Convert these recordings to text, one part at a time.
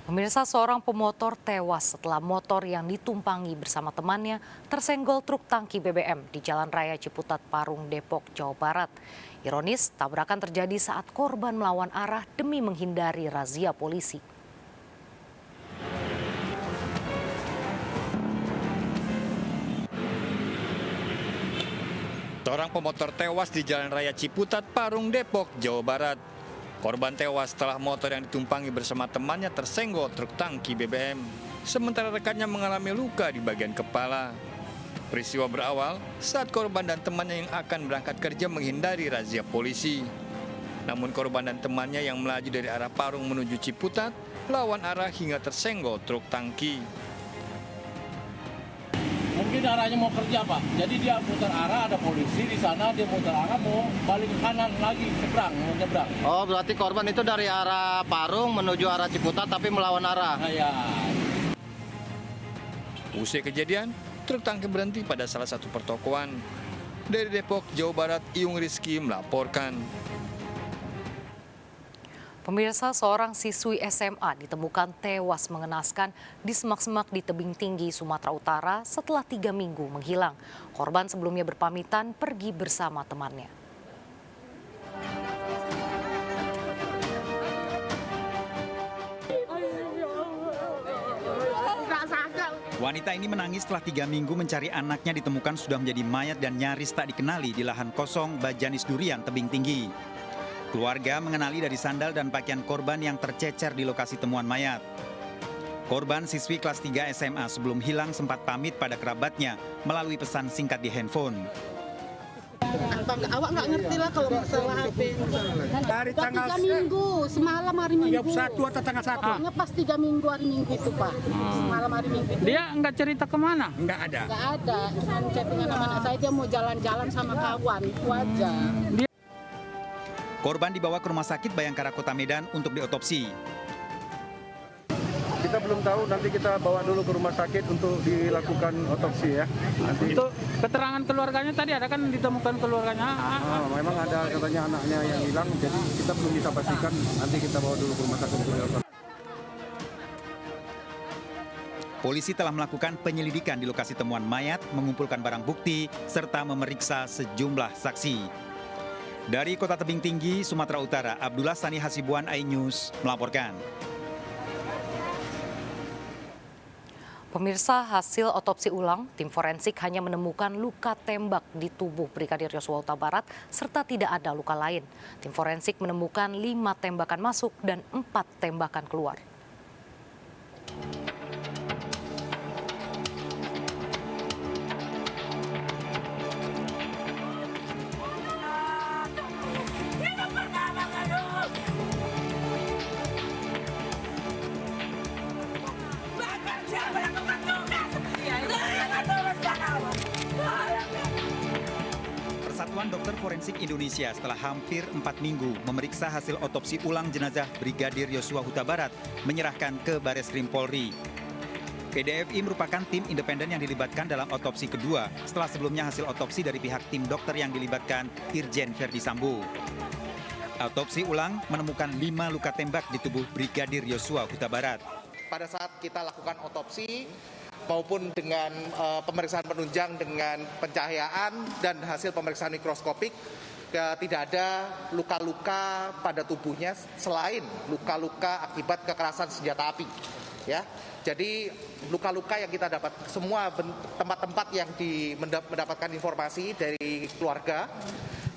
Pemirsa, seorang pemotor tewas setelah motor yang ditumpangi bersama temannya tersenggol truk tangki BBM di Jalan Raya Ciputat, Parung, Depok, Jawa Barat. Ironis, tabrakan terjadi saat korban melawan arah demi menghindari razia polisi. Seorang pemotor tewas di Jalan Raya Ciputat, Parung, Depok, Jawa Barat. Korban tewas setelah motor yang ditumpangi bersama temannya tersenggol truk tangki BBM. Sementara rekannya mengalami luka di bagian kepala. Peristiwa berawal saat korban dan temannya yang akan berangkat kerja menghindari razia polisi. Namun korban dan temannya yang melaju dari arah Parung menuju Ciputat lawan arah hingga tersenggol truk tangki. Mungkin arahnya mau kerja, Pak. Jadi dia putar arah, ada polisi di sana, dia putar arah mau balik kanan lagi, mau nyebrang. Oh, berarti korban itu dari arah Parung menuju arah Ciputat tapi melawan arah. Ya. Usai kejadian, truk tangki berhenti pada salah satu pertokoan. Dari Depok, Jawa Barat, Iyung Rizky melaporkan. Pemirsa, seorang siswi SMA ditemukan tewas mengenaskan di semak-semak di tebing tinggi Sumatera Utara setelah 3 minggu menghilang. Korban sebelumnya berpamitan pergi bersama temannya. Wanita ini menangis setelah 3 minggu mencari anaknya ditemukan sudah menjadi mayat dan nyaris tak dikenali di lahan kosong Bajanis Durian tebing tinggi. Keluarga mengenali dari sandal dan pakaian korban yang tercecer di lokasi temuan mayat. Korban siswi kelas 3 SMA sebelum hilang sempat pamit pada kerabatnya melalui pesan singkat di handphone. Awak nggak ngerti lah kalau masalah HP. Dari tanggal 3 minggu, semalam hari Minggu. 1 atau tanggal 1? Ngepas 3 minggu hari Minggu itu, Pak. Semalam hari Minggu itu. Dia nggak cerita kemana? Nggak ada. Nggak ada. Chattingan sama anak saya, dia mau jalan-jalan sama kawan, itu aja. Korban dibawa ke Rumah Sakit Bayangkara Kota Medan untuk diotopsi. Kita belum tahu, nanti kita bawa dulu ke rumah sakit untuk dilakukan otopsi ya. Nanti. Untuk keterangan keluarganya tadi ada kan ditemukan keluarganya? Memang ada katanya anaknya yang hilang, jadi kita belum bisa pastikan. Nanti kita bawa dulu ke rumah sakit untuk diotopsi. Polisi telah melakukan penyelidikan di lokasi temuan mayat, mengumpulkan barang bukti, serta memeriksa sejumlah saksi. Dari Kota Tebing Tinggi, Sumatera Utara, Abdullah Sani Hasibuan, iNews melaporkan. Pemirsa, hasil otopsi ulang, tim forensik hanya menemukan luka tembak di tubuh Brigadir Yosua Huta Barat serta tidak ada luka lain. Tim forensik menemukan 5 tembakan masuk dan 4 tembakan keluar. Persatuan Dokter Forensik Indonesia setelah hampir 4 minggu memeriksa hasil otopsi ulang jenazah Brigadir Yosua Huta Barat menyerahkan ke Bareskrim Polri. PDFI merupakan tim independen yang dilibatkan dalam otopsi kedua setelah sebelumnya hasil otopsi dari pihak tim dokter yang dilibatkan Irjen Verdi Sambo. Autopsi ulang menemukan 5 luka tembak di tubuh Brigadir Yosua Huta Barat. Pada saat kita lakukan otopsi maupun dengan pemeriksaan penunjang dengan pencahayaan dan hasil pemeriksaan mikroskopik, tidak ada luka-luka pada tubuhnya selain luka-luka akibat kekerasan senjata api. Ya, jadi luka-luka yang kita dapat semua tempat-tempat yang mendapatkan informasi dari keluarga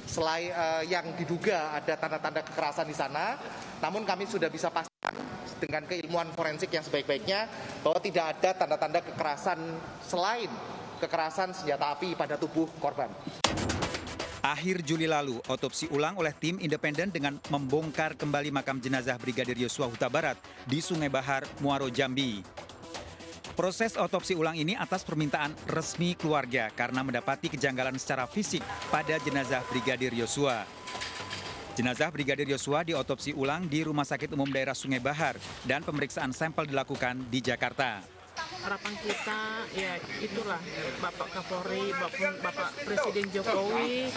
selain yang diduga ada tanda-tanda kekerasan di sana, namun kami sudah bisa pastikan dengan keilmuan forensik yang sebaik-baiknya bahwa tidak ada tanda-tanda kekerasan selain kekerasan senjata api pada tubuh korban. Akhir Juli lalu, otopsi ulang oleh tim independen dengan membongkar kembali makam jenazah Brigadir Yosua Huta Barat di Sungai Bahar, Muaro, Jambi. Proses otopsi ulang ini atas permintaan resmi keluarga karena mendapati kejanggalan secara fisik pada jenazah Brigadir Yosua. Jenazah Brigadir Yosua diotopsi ulang di Rumah Sakit Umum Daerah Sungai Bahar dan pemeriksaan sampel dilakukan di Jakarta. Harapan kita ya itulah Bapak Kapolri, Bapak Presiden Jokowi,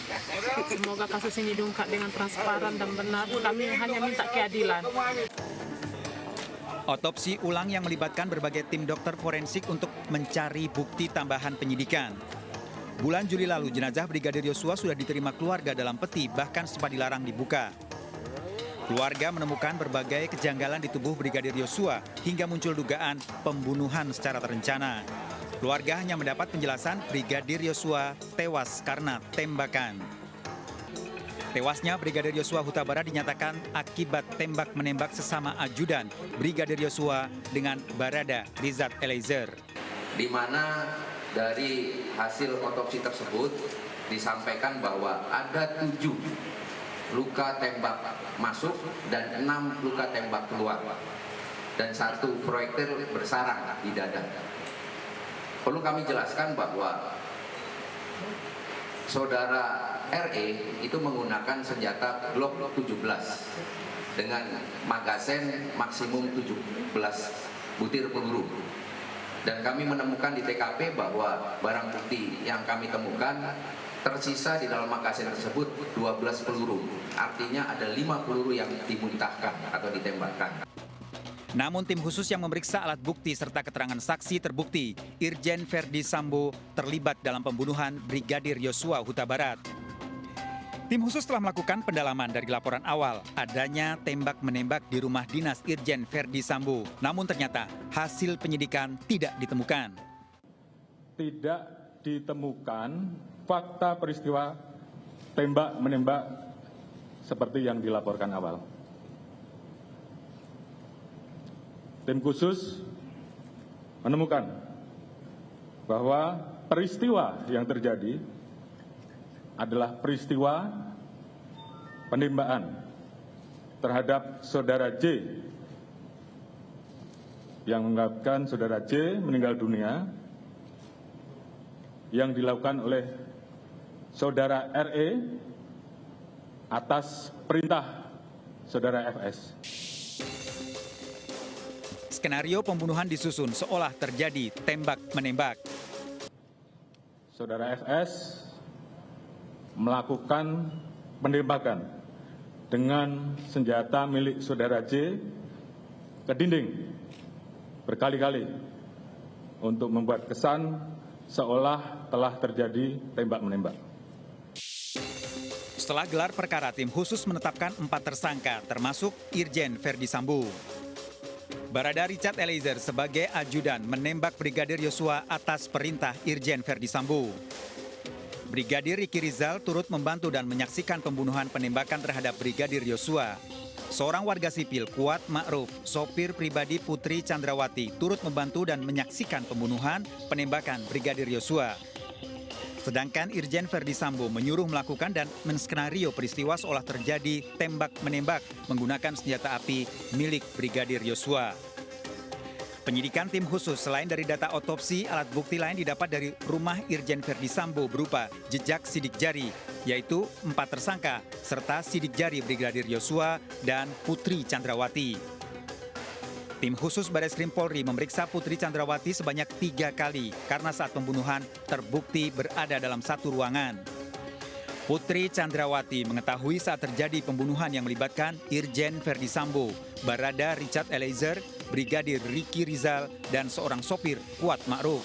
semoga kasus ini diungkap dengan transparan dan benar. Kami hanya minta keadilan. Otopsi ulang yang melibatkan berbagai tim dokter forensik untuk mencari bukti tambahan penyidikan. Bulan Juli lalu, jenazah Brigadir Yosua sudah diterima keluarga dalam peti, bahkan sempat dilarang dibuka. Keluarga menemukan berbagai kejanggalan di tubuh Brigadir Yosua hingga muncul dugaan pembunuhan secara terencana. Keluarga hanya mendapat penjelasan Brigadir Yosua tewas karena tembakan. Tewasnya Brigadir Yosua Huta Barat dinyatakan akibat tembak-menembak sesama ajudan Brigadir Yosua dengan Barada Richard Eliezer. Di mana dari hasil otopsi tersebut disampaikan bahwa ada 7 luka tembak masuk dan 6 luka tembak keluar dan 1 proyektil bersarang di dada. Perlu kami jelaskan bahwa saudara RE itu menggunakan senjata Glock 17 dengan magazen maksimum 17 butir peluru. Dan kami menemukan di TKP bahwa barang bukti yang kami temukan tersisa di dalam magazen tersebut 12 peluru. Artinya ada 5 peluru yang dimuntahkan atau ditembakkan. Namun tim khusus yang memeriksa alat bukti serta keterangan saksi terbukti Irjen Verdi Sambo terlibat dalam pembunuhan Brigadir Yosua Huta Barat. Tim khusus telah melakukan pendalaman dari laporan awal adanya tembak-menembak di rumah dinas Irjen Verdi Sambo. Namun ternyata hasil penyidikan tidak ditemukan. Tidak ditemukan fakta peristiwa tembak-menembak seperti yang dilaporkan awal. Tim khusus menemukan bahwa peristiwa yang terjadi adalah peristiwa penembakan terhadap saudara J yang mengakibatkan saudara J meninggal dunia yang dilakukan oleh saudara RE atas perintah saudara FS. Skenario pembunuhan disusun seolah terjadi tembak-menembak. Saudara FS melakukan penembakan dengan senjata milik saudara J ke dinding berkali-kali untuk membuat kesan seolah telah terjadi tembak-menembak. Setelah gelar perkara, tim khusus menetapkan 4 tersangka termasuk Irjen Verdi Sambo. Barada Richard Eliezer sebagai ajudan menembak Brigadir Yosua atas perintah Irjen Verdi Sambo. Brigadir Ricky Rizal turut membantu dan menyaksikan pembunuhan penembakan terhadap Brigadir Yosua. Seorang warga sipil, Kuat Ma'ruf, sopir pribadi Putri Chandrawati, turut membantu dan menyaksikan pembunuhan penembakan Brigadir Yosua. Sedangkan Irjen Verdi Sambo menyuruh melakukan dan menskenario peristiwa seolah terjadi tembak-menembak menggunakan senjata api milik Brigadir Yosua. Penyidikan tim khusus selain dari data otopsi, alat bukti lain didapat dari rumah Irjen Verdi Sambo berupa jejak sidik jari, yaitu 4 tersangka, serta sidik jari Brigadir Yosua dan Putri Chandrawati. Tim khusus Bareskrim Polri memeriksa Putri Chandrawati sebanyak 3 kali karena saat pembunuhan terbukti berada dalam satu ruangan. Putri Chandrawati mengetahui saat terjadi pembunuhan yang melibatkan Irjen Verdi Sambo, Barada Richard Eliezer, Brigadir Ricky Rizal, dan seorang sopir Kuat Ma'ruf.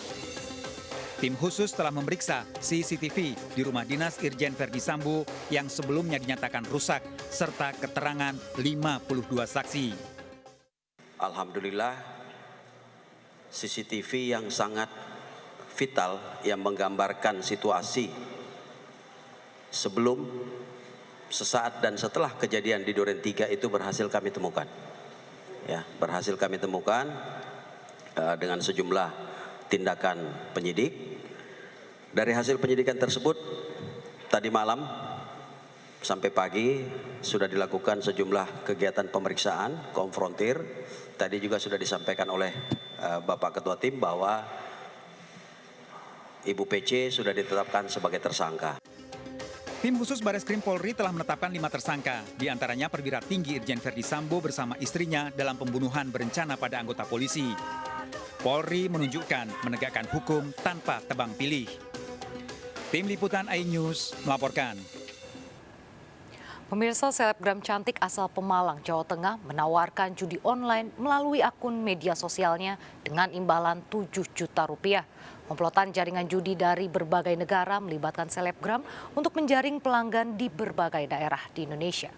Tim khusus telah memeriksa CCTV di rumah dinas Irjen Verdi Sambo yang sebelumnya dinyatakan rusak, serta keterangan 52 saksi. Alhamdulillah, CCTV yang sangat vital yang menggambarkan situasi sebelum, sesaat dan setelah kejadian di Duren 3 itu berhasil kami temukan. Ya, berhasil kami temukan dengan sejumlah tindakan penyidik. Dari hasil penyidikan tersebut, tadi malam sampai pagi sudah dilakukan sejumlah kegiatan pemeriksaan, konfrontir. Tadi juga sudah disampaikan oleh Bapak Ketua Tim bahwa Ibu PC sudah ditetapkan sebagai tersangka. Tim khusus Bareskrim Polri telah menetapkan 5 tersangka, di antaranya perwira tinggi Irjen Verdi Sambo bersama istrinya dalam pembunuhan berencana pada anggota polisi. Polri menunjukkan menegakkan hukum tanpa tebang pilih. Tim Liputan iNews melaporkan. Pemirsa, selebgram cantik asal Pemalang, Jawa Tengah menawarkan judi online melalui akun media sosialnya dengan imbalan 7 juta rupiah. Komplotan jaringan judi dari berbagai negara melibatkan selebgram untuk menjaring pelanggan di berbagai daerah di Indonesia.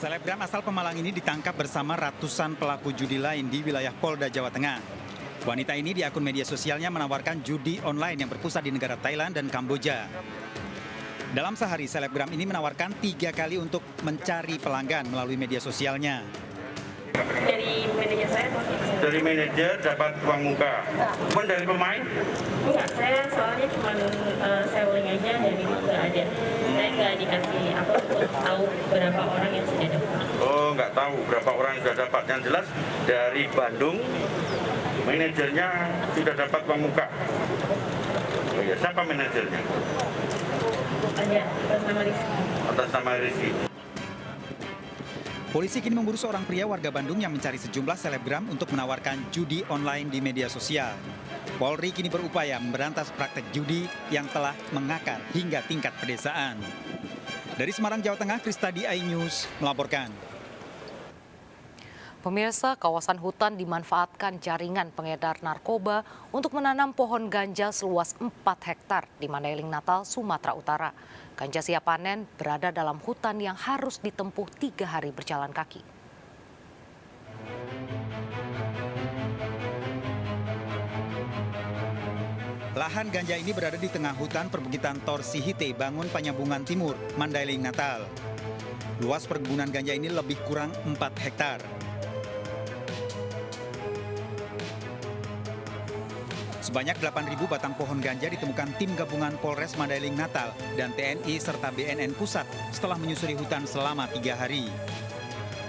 Selebgram asal Pemalang ini ditangkap bersama ratusan pelaku judi lain di wilayah Polda Jawa Tengah. Wanita ini di akun media sosialnya menawarkan judi online yang berpusat di negara Thailand dan Kamboja. Dalam sehari, selebgram ini menawarkan 3 kali untuk mencari pelanggan melalui media sosialnya. Dari manajer saya. Dari manajer dapat uang muka. Bukan dari pemain? Enggak, saya soalnya cuma selling aja dan itu nggak ada. Saya nggak dikasih apa untuk tahu berapa orang yang sudah dapat. Oh, nggak tahu berapa orang yang sudah dapat. Yang jelas dari Bandung, manajernya sudah dapat uang muka. Oh iya, siapa manajernya? Ada atas nama Rizky. Atas nama Rizky. Polisi kini memburu seorang pria warga Bandung yang mencari sejumlah selebgram untuk menawarkan judi online di media sosial. Polri kini berupaya memberantas praktek judi yang telah mengakar hingga tingkat pedesaan. Dari Semarang, Jawa Tengah, Kristadi iNews melaporkan. Pemirsa, kawasan hutan dimanfaatkan jaringan pengedar narkoba untuk menanam pohon ganja seluas 4 hektar di Mandailing Natal, Sumatera Utara. Ganja siap panen berada dalam hutan yang harus ditempuh 3 hari berjalan kaki. Lahan ganja ini berada di tengah hutan perbukitan Torsihite, Bangun Panyabungan Timur, Mandailing Natal. Luas perkebunan ganja ini lebih kurang 4 hektar. Sebanyak 8.000 batang pohon ganja ditemukan tim gabungan Polres Mandailing Natal dan TNI serta BNN Pusat setelah menyusuri hutan selama 3 hari.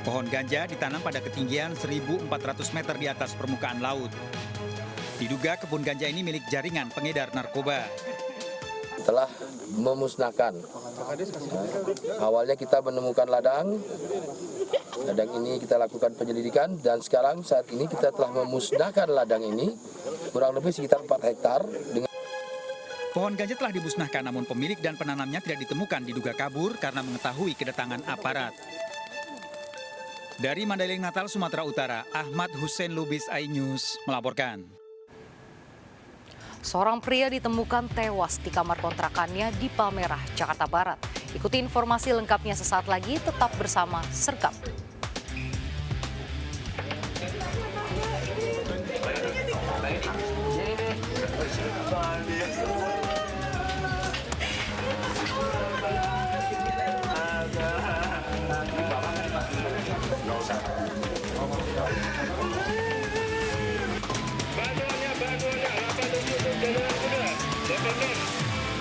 Pohon ganja ditanam pada ketinggian 1.400 meter di atas permukaan laut. Diduga kebun ganja ini milik jaringan pengedar narkoba. Telah memusnahkan. Awalnya kita menemukan ladang. Ladang ini kita lakukan penyelidikan dan sekarang saat ini kita telah memusnahkan ladang ini kurang lebih sekitar 4 hektar. Pohon ganja telah dimusnahkan namun pemilik dan penanamnya tidak ditemukan, diduga kabur karena mengetahui kedatangan aparat. Dari Mandailing Natal, Sumatera Utara, Ahmad Hussein Lubis iNews melaporkan. Seorang pria ditemukan tewas di kamar kontrakannya di Palmerah, Jakarta Barat. Ikuti informasi lengkapnya sesaat lagi, tetap bersama Sergap. Nggak usah.